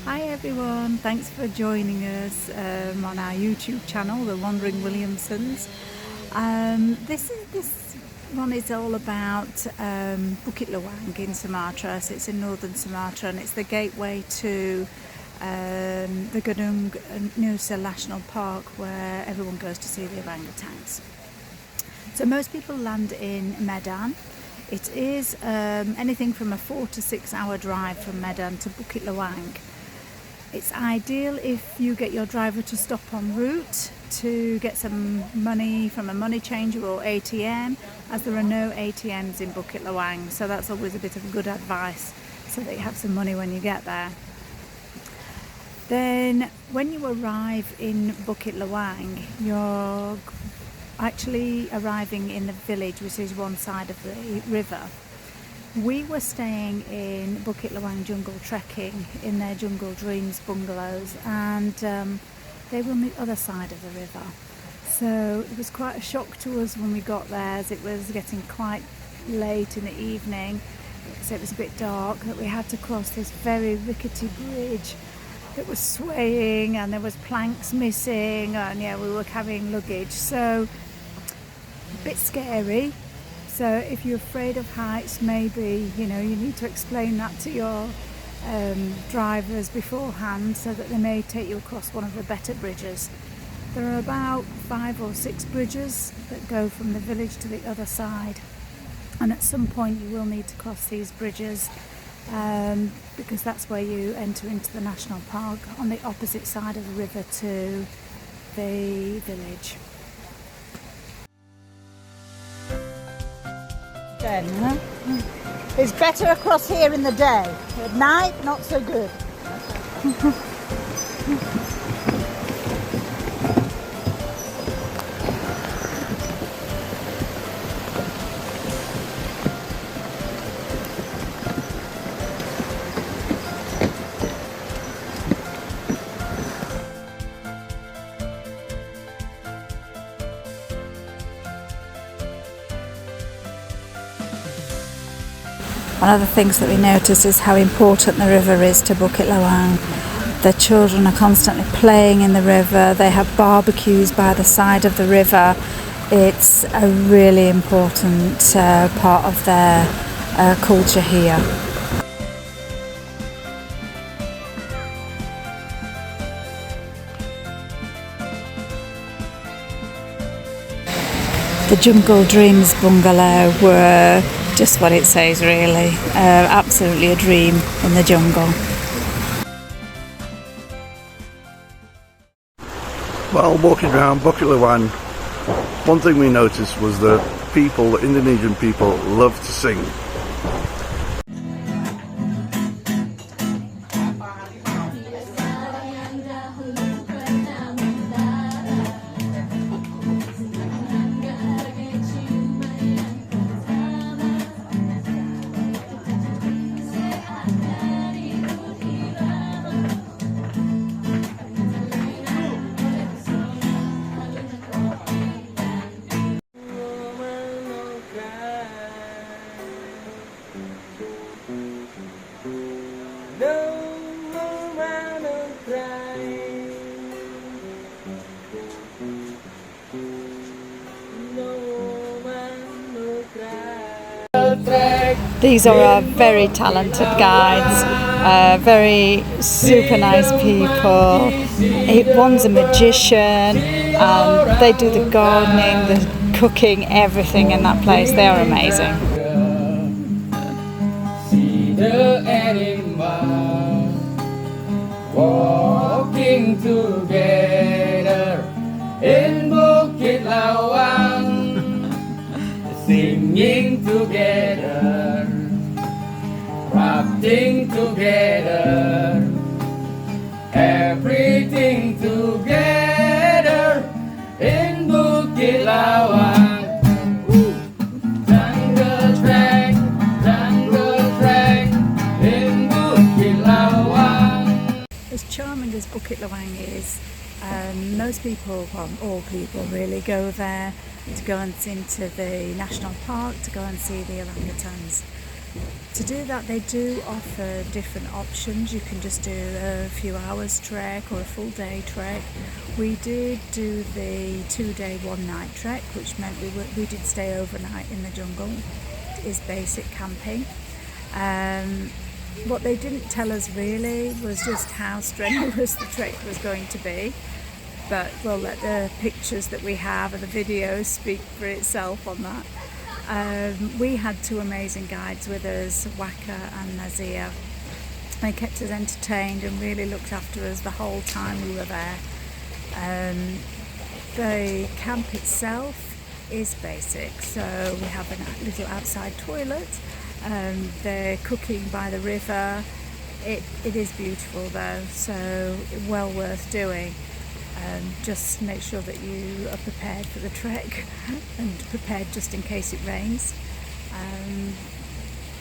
Hi everyone, thanks for joining us on our YouTube channel, The Wandering Williamsons. This one is all about Bukit Lawang in Sumatra. So it's in northern Sumatra and it's the gateway to the Gunung Nusa National Park, where everyone goes to see the orangutans. So most people land in Medan. It is anything from a 4 to 6 hour drive from Medan to Bukit Lawang. It's ideal if you get your driver to stop en route to get some money from a money changer or ATM, as there are no ATMs in Bukit Lawang, so that's always a bit of good advice so that you have some money when you get there. Then when you arrive in Bukit Lawang, you're actually arriving in the village, which is one side of the river. We were staying in Bukit Lawang Jungle Trekking in their Jungle Dreams bungalows, and they were on the other side of the river. So it was quite a shock to us when we got there, as it was getting quite late in the evening, so it was a bit dark, that we had to cross this very rickety bridge that was swaying, and there was planks missing, and we were carrying luggage, so a bit scary. So if you're afraid of heights, maybe you need to explain that to your drivers beforehand, so that they may take you across one of the better bridges. There are about 5 or 6 bridges that go from the village to the other side, and at some point you will need to cross these bridges because that's where you enter into the national park, on the opposite side of the river to the village. It's better across here in the day. At night, not so good. One of the things that we notice is how important the river is to Bukit Lawang. The children are constantly playing in the river. They have barbecues by the side of the river. It's a really important part of their culture here. The Jungle Dreams bungalow were just what it says, really. Absolutely a dream in the jungle. While walking around Bukit Lawang, one thing we noticed was that the Indonesian people, love to sing. These are our very talented guides, very super nice people. One's a magician, and they do the gardening, the cooking, everything in that place. They are amazing. See the animals walking together in Bukit Lawang, singing together, rafting together, everything together in Bukit Lawang. In Bukit Lawang. As charming as Bukit Lawang is, most people, well, all people really, go there to go and into the national park, to go and see the orangutans. To do that, they do offer different options. You can just do a few hours trek or a full day trek. We did do the 2-day 1-night trek, which meant we did stay overnight in the jungle. It is basic camping. What they didn't tell us really was just how strenuous the trek was going to be, but we'll let the pictures that we have and the videos speak for itself on that. We had 2 amazing guides with us, Waka and Nazir. They kept us entertained and really looked after us the whole time we were there. The camp itself is basic, so we have a little outside toilet. They're cooking by the river. It is beautiful though, so well worth doing. Just make sure that you are prepared for the trek and prepared just in case it rains.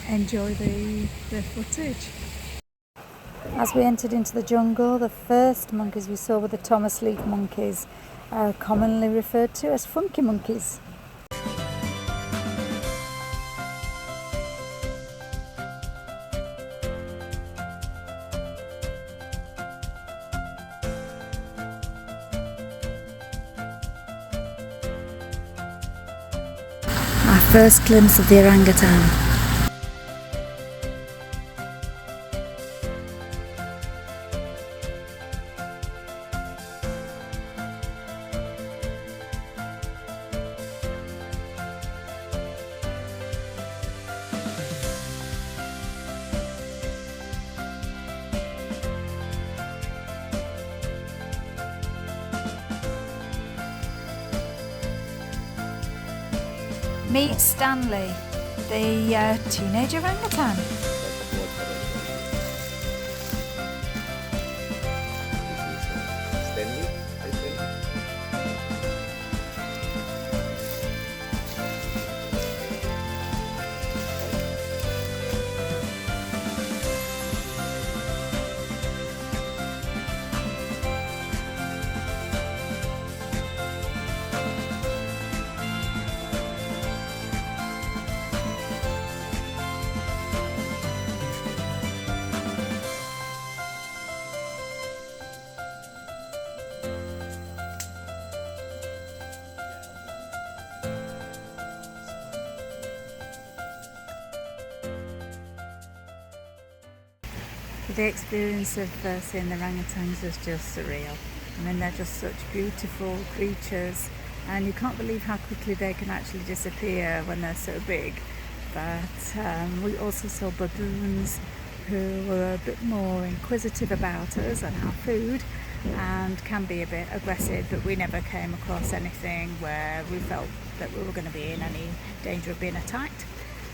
Enjoy the footage. As we entered into the jungle, the first monkeys we saw were the Thomas leaf monkeys, commonly referred to as funky monkeys. My first glimpse of the orangutan. Meet Stanley, the teenage orangutan. The experience of seeing the orangutans was just surreal. I mean, they're just such beautiful creatures, and you can't believe how quickly they can actually disappear when they're so big. But we also saw baboons who were a bit more inquisitive about us and our food, and can be a bit aggressive, but we never came across anything where we felt that we were going to be in any danger of being attacked.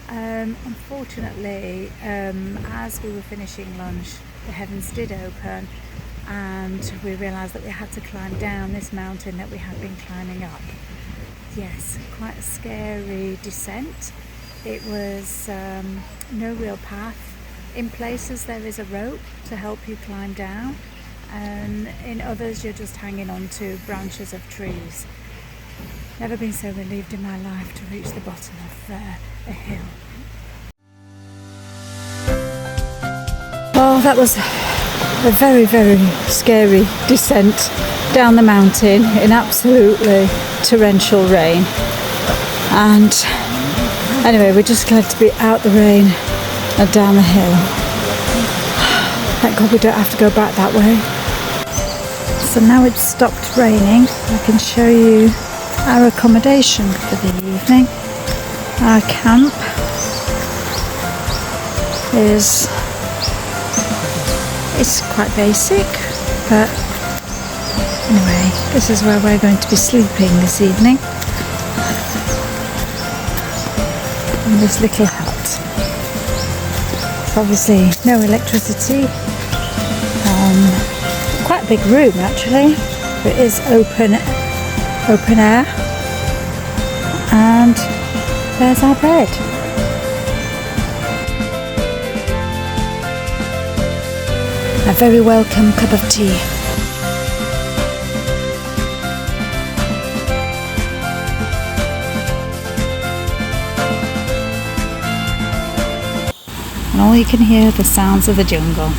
Unfortunately, as we were finishing lunch, the heavens did open and we realised that we had to climb down this mountain that we had been climbing up. Yes, quite a scary descent. It was no real path. In places there is a rope to help you climb down, and in others you're just hanging on to branches of trees. Never been so relieved in my life to reach the bottom of a hill. Oh, that was a very, very scary descent down the mountain in absolutely torrential rain. And anyway, we're just glad to be out the rain and down the hill. Thank God we don't have to go back that way. So now it's stopped raining. I can show you our accommodation for the evening. Our camp is quite basic, but anyway, this is where we're going to be sleeping this evening, in this little hut. Obviously no electricity, quite a big room actually. It is open air, and there's our bed. A very welcome cup of tea. and all you can hear are the sounds of the jungle.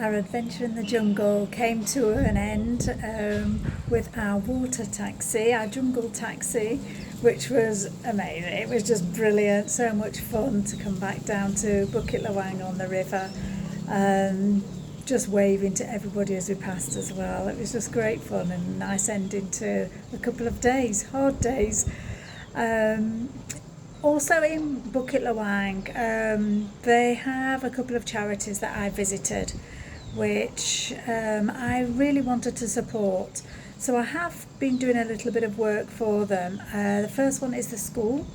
Our adventure in the jungle came to an end with our water taxi, our jungle taxi, which was amazing. It was just brilliant, so much fun to come back down to Bukit Lawang on the river, just waving to everybody as we passed as well. It was just great fun and a nice ending to a couple of days, hard days. Also in Bukit Lawang, they have a couple of charities that I visited, which I really wanted to support. So I have been doing a little bit of work for them. The first one is the school.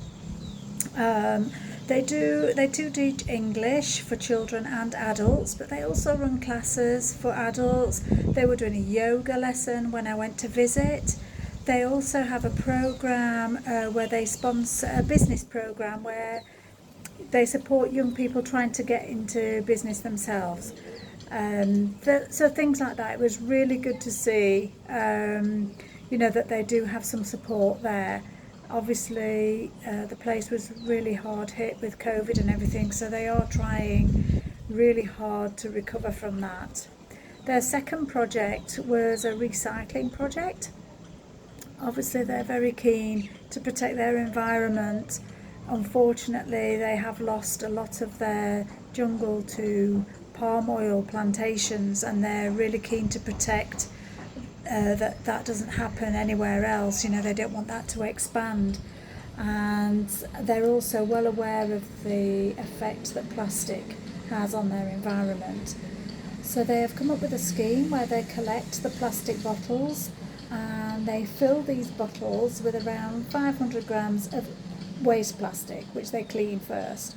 They do teach English for children and adults, but they also run classes for adults. They were doing a yoga lesson when I went to visit. They also have a program where they sponsor a business program where they support young people trying to get into business themselves. So things like that. It was really good to see, that they do have some support there. Obviously, the place was really hard hit with COVID and everything, so they are trying really hard to recover from that. Their second project was a recycling project. Obviously, they're very keen to protect their environment. Unfortunately, they have lost a lot of their jungle to palm oil plantations, and they're really keen to protect that doesn't happen anywhere else. You know, they don't want that to expand. And they're also well aware of the effect that plastic has on their environment. So they have come up with a scheme where they collect the plastic bottles and they fill these bottles with around 500 grams of waste plastic, which they clean first.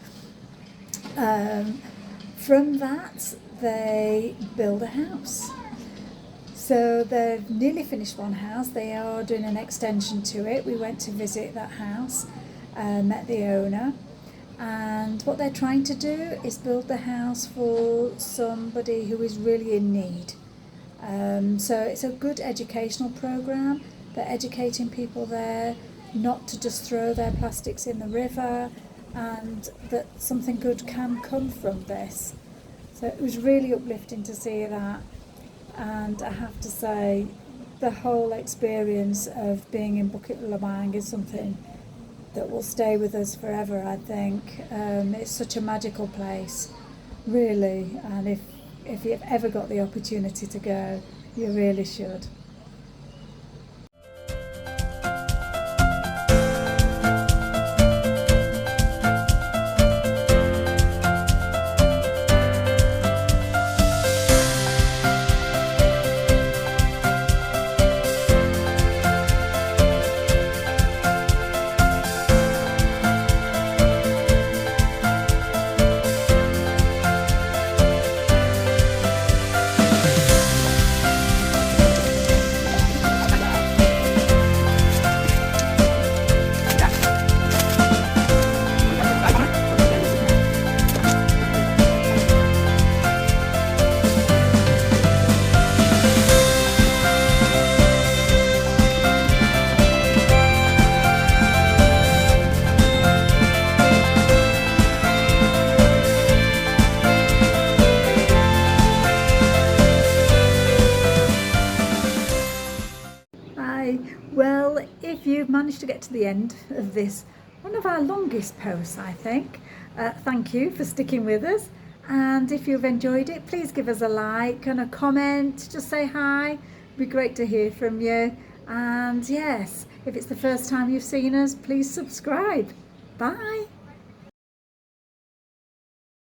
From that, they build a house. So they've nearly finished one house. They are doing an extension to it. We went to visit that house, met the owner, and what they're trying to do is build the house for somebody who is really in need. So it's a good educational program. They're educating people there not to just throw their plastics in the river, and that something good can come from this. So it was really uplifting to see that. And I have to say, the whole experience of being in Bukit Lawang is something that will stay with us forever, I think. It's such a magical place, really, and if you've ever got the opportunity to go, you really should. Well, if you've managed to get to the end of this, one of our longest posts, I think, thank you for sticking with us. And if you've enjoyed it, please give us a like and a comment, just say hi. It'd be great to hear from you. And yes, if it's the first time you've seen us, please subscribe. Bye.